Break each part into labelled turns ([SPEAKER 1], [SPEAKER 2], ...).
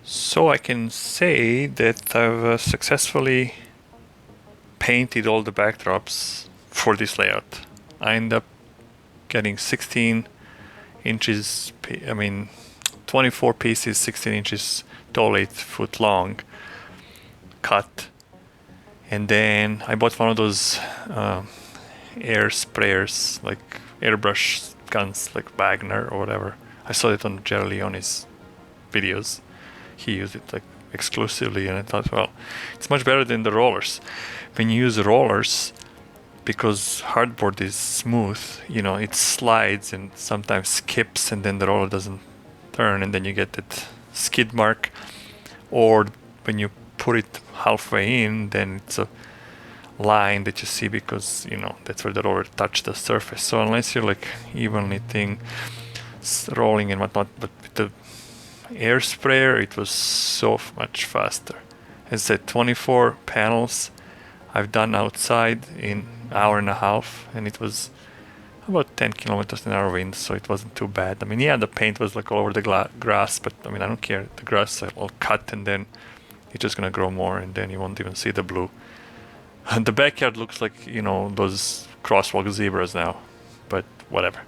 [SPEAKER 1] So I can say that I've successfully painted all the backdrops for this layout. I end up getting 16 inches, 24 pieces, 16 inches tall, 8 foot long cut. And then I bought one of those air sprayers, like airbrush guns, like Wagner or whatever. I saw it on Jerry Leone's videos. He used it like exclusively, and I thought, well, it's much better than the rollers. When you use rollers, because hardboard is smooth, it slides and sometimes skips, and then the roller doesn't turn, and then you get that skid mark. Or when you put it halfway in, then it's a line that you see because that's where the roller touched the surface. So unless you're like evenly rolling and whatnot, but with the air sprayer it was so much faster. As I said, 24 panels I've done outside in hour and a half, and it was about 10 kilometers an hour wind, so it wasn't too bad. I mean, yeah, the paint was like all over the grass, but I mean, I don't care. The grass I'll cut, and then it's just gonna grow more, and then you won't even see the blue. And the backyard looks like those crosswalk zebras now, but whatever.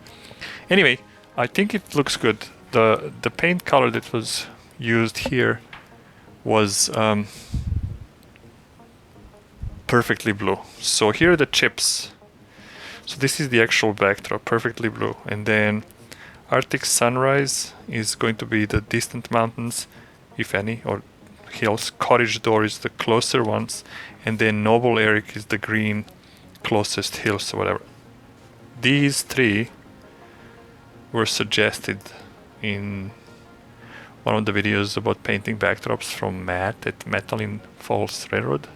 [SPEAKER 1] Anyway, I think it looks good. The paint color that was used here was perfectly blue. So here are the chips. So this is the actual backdrop, perfectly blue. And then Arctic Sunrise is going to be the distant mountains, if any, or hills. Cottage Door is the closer ones. And then Noble Eric is the green closest hills or whatever. These three were suggested in one of the videos about painting backdrops from Matt at Metalin Falls Railroad.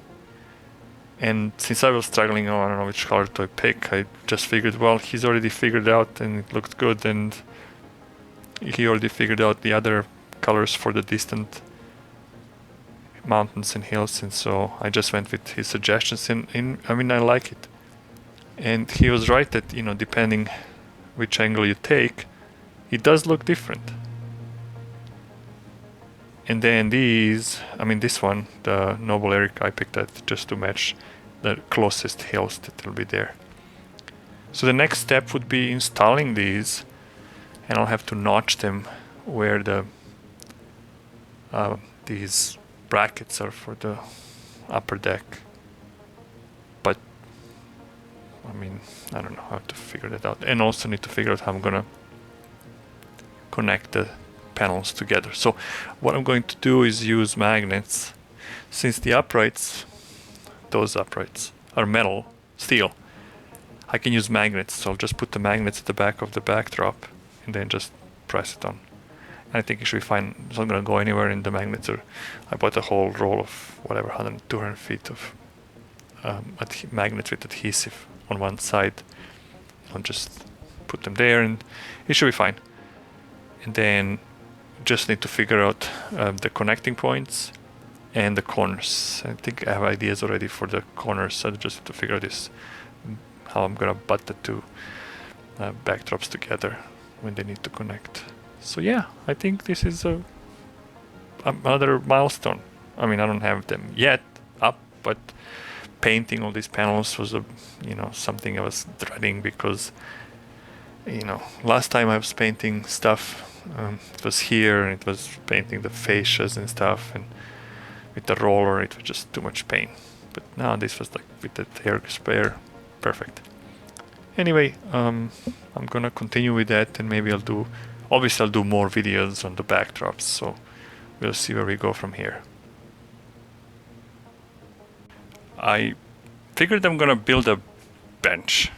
[SPEAKER 1] And since I was struggling, I don't know which color to pick, I just figured, well, he's already figured out and it looked good, and he already figured out the other colors for the distant mountains and hills, and so I just went with his suggestions, and I mean, I like it. And he was right that, depending which angle you take, it does look different. And then this one, the Noble Eric, I picked that just to match the closest hills that will be there. So the next step would be installing these, and I'll have to notch them where the these brackets are for the upper deck. But I mean, I don't know how to figure that out, and also need to figure out how I'm gonna connect the panels together. So what I'm going to do is use magnets. Since the uprights, those uprights are steel, I can use magnets. So I'll just put the magnets at the back of the backdrop and then just press it on. And I think it should be fine. It's not going to go anywhere, and the magnets I bought a whole roll of whatever, 200 feet of magnets with adhesive on one side. I'll just put them there and it should be fine. And then just need to figure out the connecting points and the corners. I think I have ideas already for the corners, so I just have to figure out how I'm gonna butt the two backdrops together when they need to connect. So yeah, I think this is another milestone. I mean, I don't have them yet up, but painting all these panels was something I was dreading, because last time I was painting stuff, it was here, and it was painting the fascias and stuff, and with the roller it was just too much pain. But now this was like with the air sprayer, perfect. Anyway, I'm gonna continue with that, and maybe I'll do more videos on the backdrops, so we'll see where we go from here. I figured I'm gonna build a bench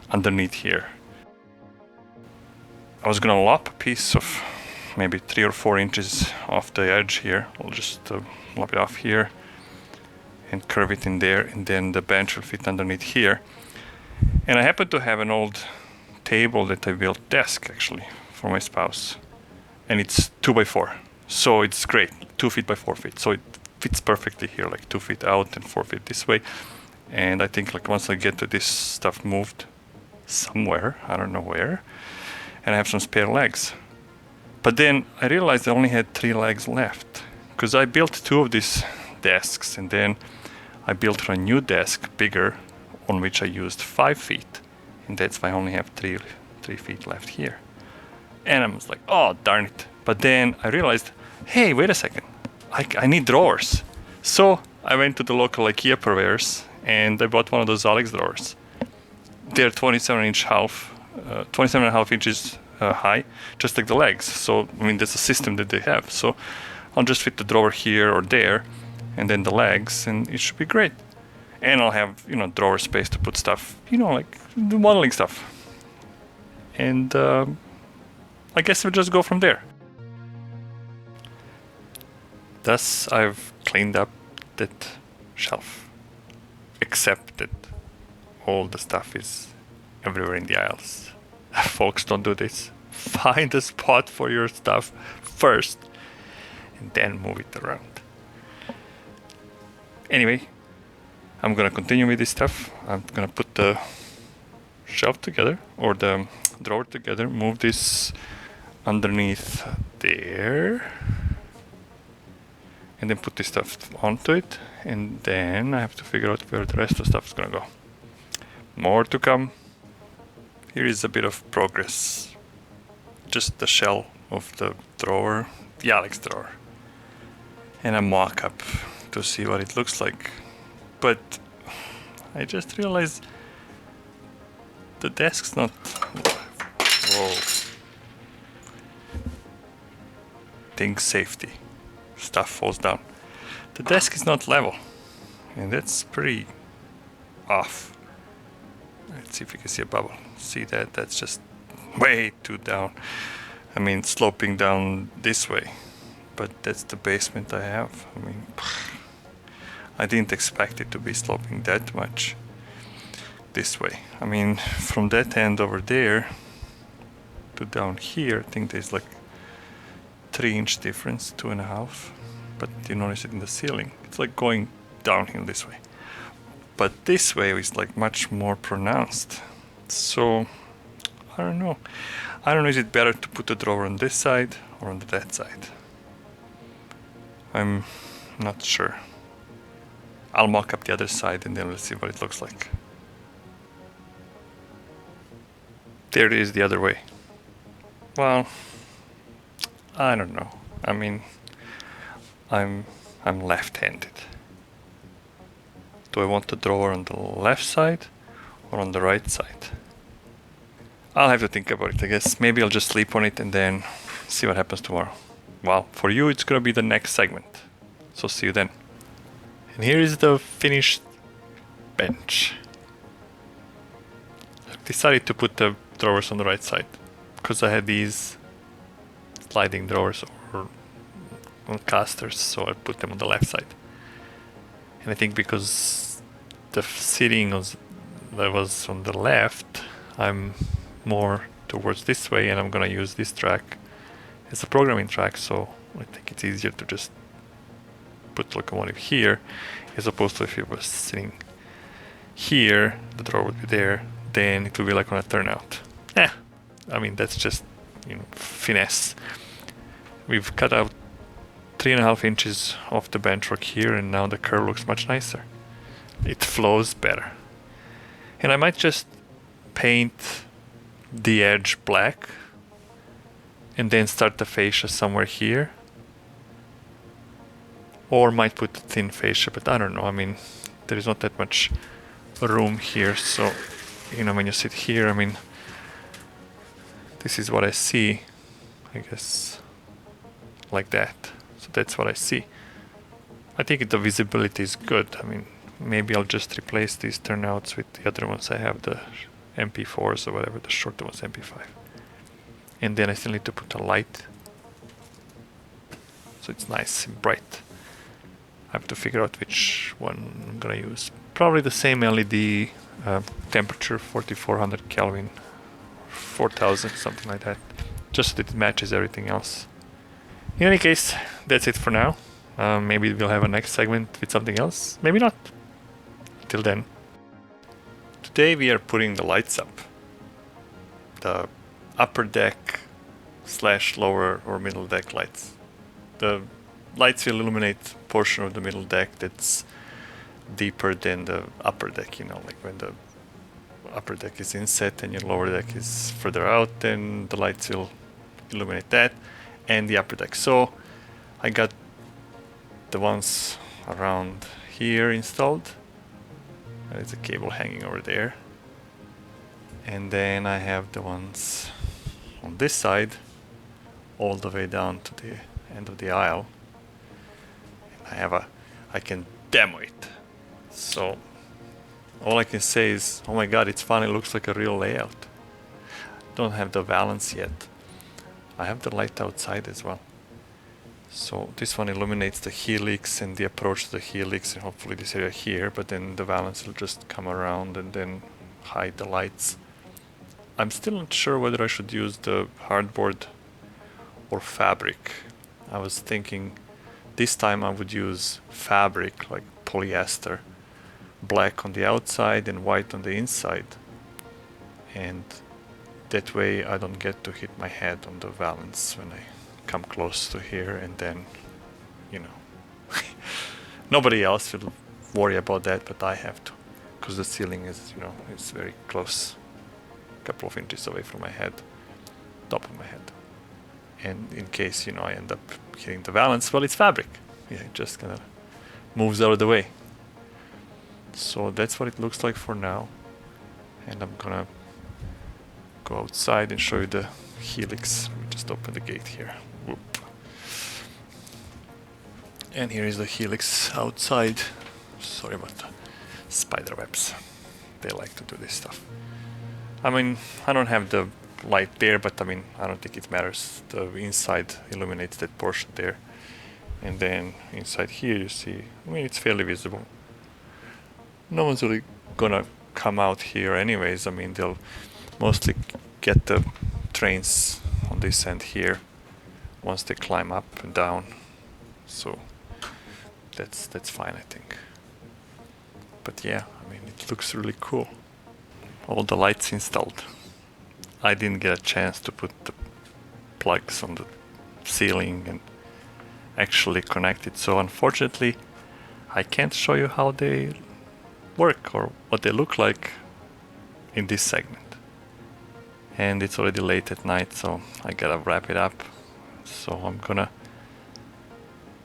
[SPEAKER 1] underneath here. I was gonna lop a piece of maybe 3 or 4 inches off the edge here. I'll just lop it off here and curve it in there, and then the bench will fit underneath here. And I happen to have an old table that I built, desk actually, for my spouse, and it's 2x4, so it's great, 2 feet by 4 feet, so it fits perfectly here, like 2 feet out and 4 feet this way. And I think like once I get to this stuff moved somewhere, I don't know where, and I have some spare legs. But then I realized I only had 3 legs left, because I built 2 of these desks, and then I built a new desk, bigger, on which I used 5 feet, and that's why I only have 3 feet left here. And I was like, oh darn it. But then I realized, hey, wait a second, I need drawers. So I went to the local IKEA purveyors and I bought one of those Alex drawers. They're 27 and a half inches high, just like the legs. So I mean, that's a system that they have. So I'll just fit the drawer here or there, and then the legs, and it should be great. And I'll have, you know, drawer space to put stuff, you know, like the modeling stuff. And I guess we'll just go from there. Thus, I've cleaned up that shelf, except that all the stuff is everywhere in the aisles. Folks, don't do this. Find a spot for your stuff first, and then move it around. Anyway, I'm gonna continue with this stuff. I'm gonna put the shelf together, or the drawer together, move this underneath there, and then put this stuff onto it, and then I have to figure out where the rest of the stuff is gonna go. More to come. Here is a bit of progress. Just the shell of the drawer, the Alex drawer, and a mock-up to see what it looks like. But I just realized the desk's not... Whoa. Think safety. Stuff falls down. The desk is not level, and that's pretty off. Let's see if you can see a bubble. See that? That's just way too down. I mean, sloping down this way, but that's the basement I have. I mean, I didn't expect it to be sloping that much this way. I mean, from that end over there to down here, I think there's like 3-inch difference, 2.5. But you notice it in the ceiling. It's like going downhill this way. But this way is like much more pronounced. So I don't know. I don't know, is it better to put the drawer on this side or on that side? I'm not sure. I'll mock up the other side and then let's see what it looks like. There it is the other way. Well, I don't know. I mean, I'm left-handed. Do I want the drawer on the left side or on the right side? I'll have to think about it, I guess. Maybe I'll just sleep on it and then see what happens tomorrow. Well, for you it's gonna be the next segment. So see you then. And here is the finished bench. I've decided to put the drawers on the right side because I had these sliding drawers or casters, so I put them on the left side. And I think because the seating was on the left, I'm more towards this way, and I'm gonna use this track as a programming track, so I think it's easier to just put the locomotive here as opposed to if it was sitting here, the drawer would be there, then it would be like on a turnout. I mean, that's just, you know, finesse. We've cut out 3.5 inches off the benchwork here, and now the curve looks much nicer. It flows better. And I might just paint the edge black and then start the fascia somewhere here. Or might put thin fascia, but I don't know. I mean, there is not that much room here, so, you know, when you sit here, I mean, this is what I see, I guess, like that. So that's what I see. I think the visibility is good. I mean, maybe I'll just replace these turnouts with the other ones I have, the MP4s or whatever, the shorter ones, MP5. And then I still need to put a light, so it's nice and bright. I have to figure out which one I'm gonna use. Probably the same LED, temperature 4400 Kelvin, 4000, something like that, just so that it matches everything else. In any case, that's it for now. Maybe we'll have a next segment with something else, maybe not. Till then. Today we are putting the lights up. The upper deck / lower or middle deck lights. The lights will illuminate portion of the middle deck that's deeper than the upper deck, you know, like when the upper deck is inset and your lower deck is further out, then the lights will illuminate that and the upper deck. So I got the ones around here installed. There's a cable hanging over there. And then I have the ones on this side all the way down to the end of the aisle. And I can demo it. So all I can say is, oh my god, it's fun, it looks like a real layout. Don't have the valance yet. I have the light outside as well. So this one illuminates the helix and the approach to the helix and hopefully this area here, but then the valance will just come around and then hide the lights. I'm still not sure whether I should use the hardboard or fabric. I was thinking this time I would use fabric, like polyester, black on the outside and white on the inside, and that way I don't get to hit my head on the valance when I come close to here, and then, you know, nobody else will worry about that, but I have to, because the ceiling is, you know, it's very close, a couple of inches away from my head, top of my head. And in case, you know, I end up hitting the valance, well, it's fabric. Yeah, it just kind of moves out of the way. So that's what it looks like for now. And I'm gonna go outside and show you the helix. We just open the gate here. Whoop. And here is the helix outside. Sorry about the spider webs. They like to do this stuff. I mean, I don't have the light there, but I mean, I don't think it matters. The inside illuminates that portion there. And then inside here you see, I mean, it's fairly visible. No one's really gonna come out here anyways. I mean, they'll mostly get the trains on this end here once they climb up and down. So that's fine, I think. But yeah, I mean, it looks really cool. All the lights installed. I didn't get a chance to put the plugs on the ceiling and actually connect it. So unfortunately, I can't show you how they work or what they look like in this segment. And it's already late at night, so I gotta wrap it up. So I'm gonna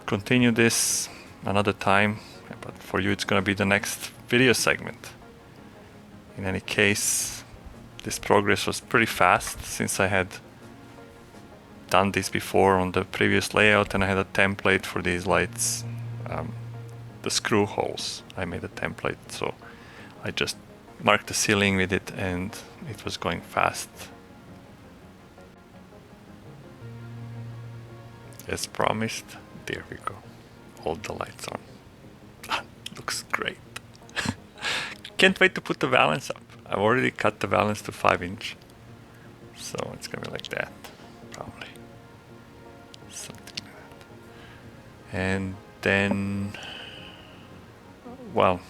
[SPEAKER 1] continue this another time, but for you it's gonna be the next video segment. In any case, this progress was pretty fast since I had done this before on the previous layout, and I had a template for these lights. The screw holes, I made a template, so I just marked the ceiling with it and it was going fast. As promised, there we go. All the lights on. Looks great. Can't wait to put the valance up. I've already cut the valance to 5-inch, so it's gonna be like that, probably. Something like that. And then, well,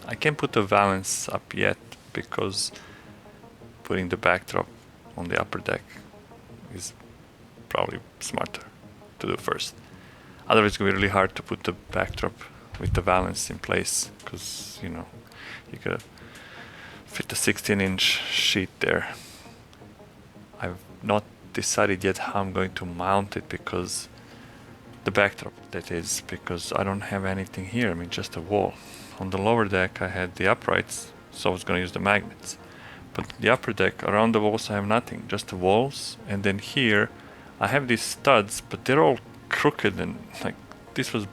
[SPEAKER 1] I can't put the valance up yet because putting the backdrop on the upper deck is probably smarter to do first. Otherwise it's gonna be really hard to put the backdrop with the valance in place, because, you know, you gotta fit the 16-inch sheet there. I've not decided yet how I'm going to mount it, because the backdrop, that is, because I don't have anything here. I mean, just a wall. On the lower deck I had the uprights, so I was going to use the magnets. But the upper deck, around the walls I have nothing, just the walls. And then here I have these studs, but they're all crooked, and like, this was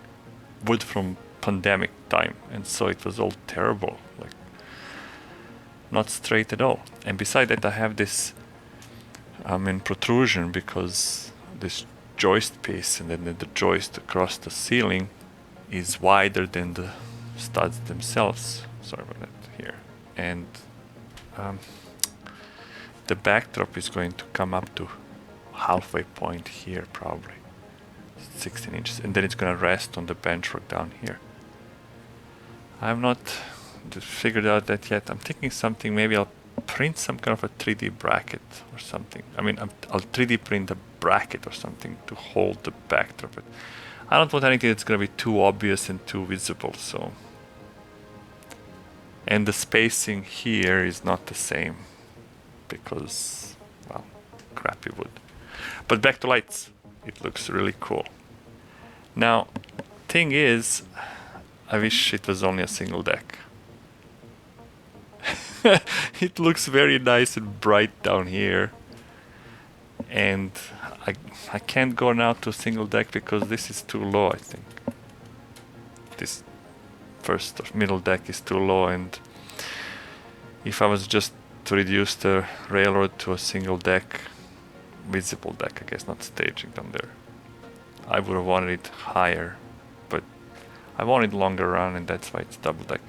[SPEAKER 1] wood from pandemic time, and so it was all terrible, like not straight at all. And beside that I have this protrusion, because this joist piece and then the joist across the ceiling is wider than the studs themselves. Sorry about that here. And the backdrop is going to come up to halfway point here, probably 16 inches, and then it's going to rest on the benchwork down here. I have not figured out that yet. I'm thinking something, maybe I'll print some kind of a 3D bracket or something. I mean, I'll 3D print a bracket or something to hold the backdrop. But I don't want anything that's going to be too obvious and too visible, so. And the spacing here is not the same because, well, crappy wood. But back to lights. It looks really cool. Now, thing is, I wish it was only a single deck. It looks very nice and bright down here. And I can't go now to a single deck because this is too low, I think. This first or middle deck is too low, and if I was just to reduce the railroad to a single deck, visible deck, I guess, not staging down there, I would have wanted it higher, but I wanted longer run, and that's why it's double deck.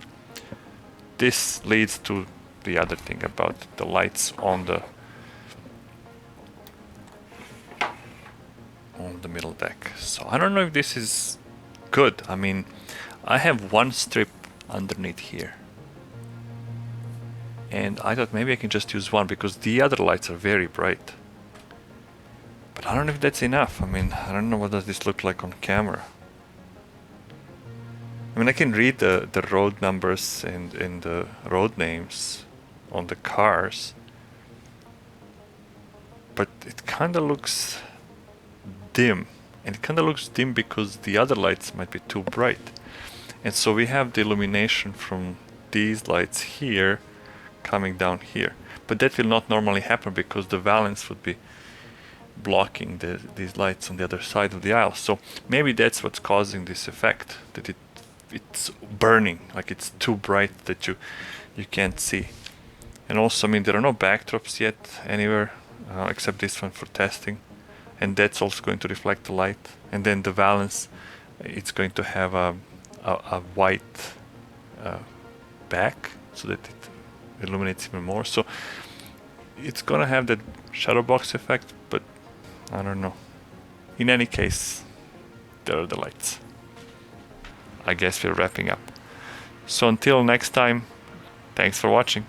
[SPEAKER 1] This leads to the other thing about the lights on the middle deck. So I don't know if this is good. I mean, I have one strip underneath here, and I thought maybe I can just use one because the other lights are very bright. But I don't know if that's enough. I mean, I don't know what does this look like on camera. I mean, I can read the road numbers and the road names on the cars, but it kind of looks dim, and it kind of looks dim because the other lights might be too bright. And so we have the illumination from these lights here coming down here, but that will not normally happen because the valence would be blocking these lights on the other side of the aisle. So maybe that's what's causing this effect, that it's burning, like it's too bright that you can't see. And also, I mean, there are no backdrops yet anywhere except this one for testing, and that's also going to reflect the light. And then the valence, it's going to have a white back so that it illuminates even more. So it's gonna have that shadow box effect, but I don't know. In any case, there are the lights. I guess we're wrapping up. So until next time, thanks for watching.